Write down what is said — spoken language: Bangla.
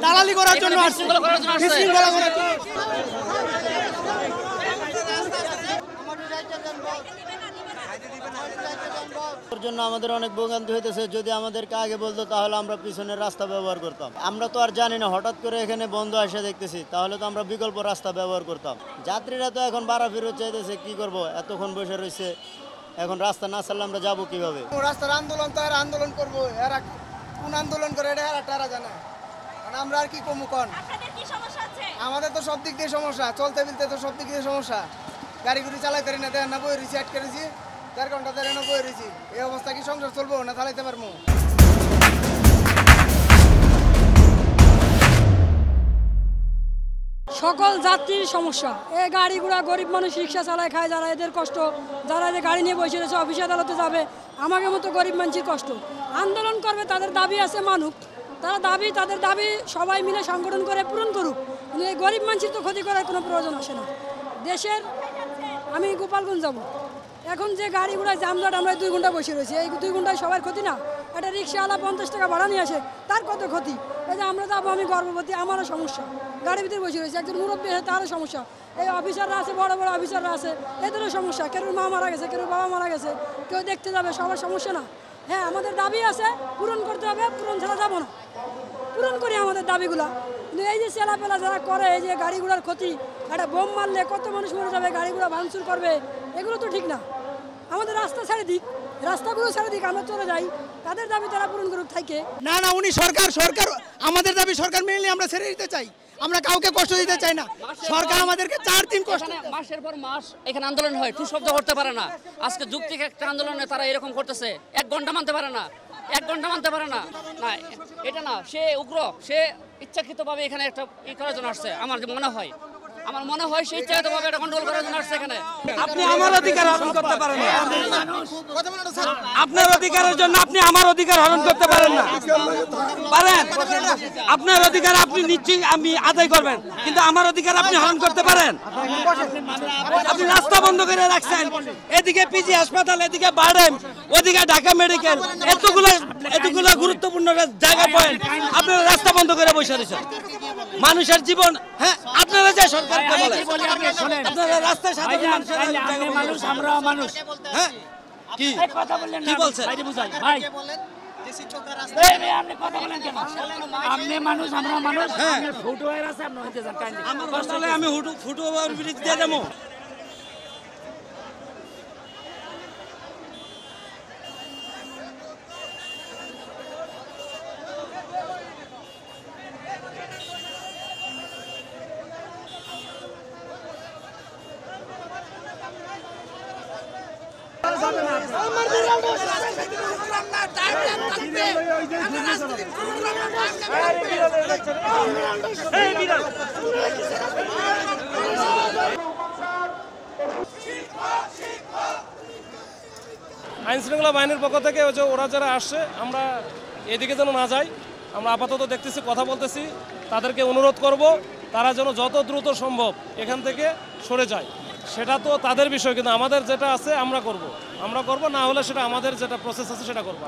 দালালি করার জন্য জন্য আমাদের অনেক ভোগান্তি হইতেছে। যদি আমাদেরকে আগে বলতো তাহলে আমরা পিছনের রাস্তা ব্যবহার করতাম। আমরা তো আর জানি না, হঠাৎ করে এখানে বন্ধ আসে দেখতেছি, তাহলে তো আমরা বিকল্প রাস্তা ব্যবহার করতাম। যাত্রীরা তো এখন ভাড়া ফেরত চাইতেছে, কি করব, এতক্ষণ বসে রয়েছে, এখন রাস্তা না ছাড়লে আমরা যাবো কিভাবে? রাস্তার আন্দোলন তো এরা আন্দোলন করবো, এরা কোন আন্দোলন করে এটা এরা জানে। আমরা আর কি কমু কন, আমাদের তো সব দিক দিয়ে সমস্যা, চলতে ফিরতে তো সব দিক দিয়ে সমস্যা। গাড়ি গুড়ি চালাইতে না, দেয় না, বই রিছি আটকে রেছি, 4 ঘন্টা ধরে না বই রেছি। এই অবস্থা কি সংসার চলবো না চালাইতে পারবো? সকল যাত্রীর সমস্যা, এই গাড়িগুড়া গরিব মানুষ রিক্সা চালায় খায়, যারা এদের কষ্ট, যারা যে গাড়ি নিয়ে বসে রয়েছে অফিসে আদালতে যাবে, আমাকে মতো গরিব মানুষের কষ্ট। আন্দোলন করবে, তাদের দাবি আছে মানুক, তাদের দাবি সবাই মিলে সংগঠন করে পূরণ করুক। কিন্তু এই গরিব মানুষের তো ক্ষতি করার কোনো প্রয়োজন আসে না। দেশের আমি গোপালগঞ্জ যাব, এখন যে গাড়িগুড়ায় জামজট, আমরা 2 ঘন্টা বসে রয়েছি, এই 2 ঘন্টায় সবার ক্ষতি না? একটা রিক্সাওয়ালা 50 টাকা ভাড়া নিয়ে আসে, তার কত ক্ষতি? এই যে আমরা যাবো, আমি গর্ভবতী, আমারও সমস্যা, গাড়ির ভিতরে বসে রয়েছে, একজন মুরব্বী আছে, তারও সমস্যা, এই অফিসাররা আছে, বড় বড় অফিসাররা আছে, এদেরও সমস্যা, কেউ মা মারা গেছে, কেউ বাবা মারা গেছে, কেউ দেখতে যাবে, সবার সমস্যা না? হ্যাঁ, আমাদের দাবি আছে, পূরণ করতে হবে, পূরণ ছাড়া যাবো না, পূরণ করি আমাদের দাবিগুলা। কিন্তু এই যে চেলাপেলা যারা করে, এই যে গাড়িগুলোর ক্ষতি, একটা বোম মারলে কত মানুষ মরে যাবে, গাড়িগুলো ভাঙচুর করবে, এগুলো তো ঠিক না। আমাদের রাস্তা ছেড়ে দিক, রাস্তাগুলো ছেড়ে দিক, আমরা চলে যাই, তাদের দাবি তারা পূরণ করুক থাকে। না না, উনি সরকার আমাদের দাবি সরকার মেনে নিয়ে আমরা ছেড়ে দিতে চাই, আমরা কাউকে কষ্ট দিতে চাই না। সরকার আমাদেরকে 4 দিন কষ্ট, মাসের পর মাস এখানে আন্দোলন হয়, টু শব্দ করতে পারে না। আজকে যুক্তিক একটা আন্দোলনে তারা এরকম করতেছে, 1 ঘন্টা মানতে পারে না, 1 ঘন্টা মানতে পারে না। না, এটা না, সে উগ্র, সে ইচ্ছাকৃতভাবে এখানে একটা করার জন্য আসছে। আমার মনে হয় সে ইচ্ছাকৃতভাবে এটা কন্ট্রোল করার জন্য আসছে এখানে। আপনি আমার অধিকার হরণ করতে পারেন না, আপনার অধিকারের জন্য আপনি আমার অধিকার হরণ করতে পারেন না। পারেন, আপনার অধিকার আপনি নিশ্চয়ই আমি আদায় করবেন, কিন্তু আমার অধিকার আপনি হরণ করতে পারেন? আপনি রাস্তা বন্ধ করে রাখছেন, এদিকে পিজি হাসপাতাল, এদিকে বারডেম, ওদিকে ঢাকা মেডিকেল, এতগুলো গুরুত্বপূর্ণ জায়গা পয়েন্ট, আপনারা রাস্তা বন্ধ করে বসে রয়েছেন। মানুষের জীবন, হ্যাঁ, আপনারা যে সরকারকে বলেন, আপনারা রাস্তায় সাধারণ মানুষ, আমরা মানুষ, হ্যাঁ, কি বলছেন? ভাই আমি ফুটওভার ব্রিজ দিয়ে যাবো। আইন শৃঙ্খলা বাহিনীর পক্ষ থেকে ওরা যারা আসছে, আমরা এদিকে যেন না যাই, আমরা আপাতত দেখতেছি, কথা বলতেছি, তাদেরকে অনুরোধ করব তারা যেন যত দ্রুত সম্ভব এখান থেকে সরে যায়। সেটা তো তাদের বিষয়, কিন্তু আমাদের যেটা আছে আমরা করব, না হলে সেটা আমাদের যেটা প্রসেস আছে সেটা করবো।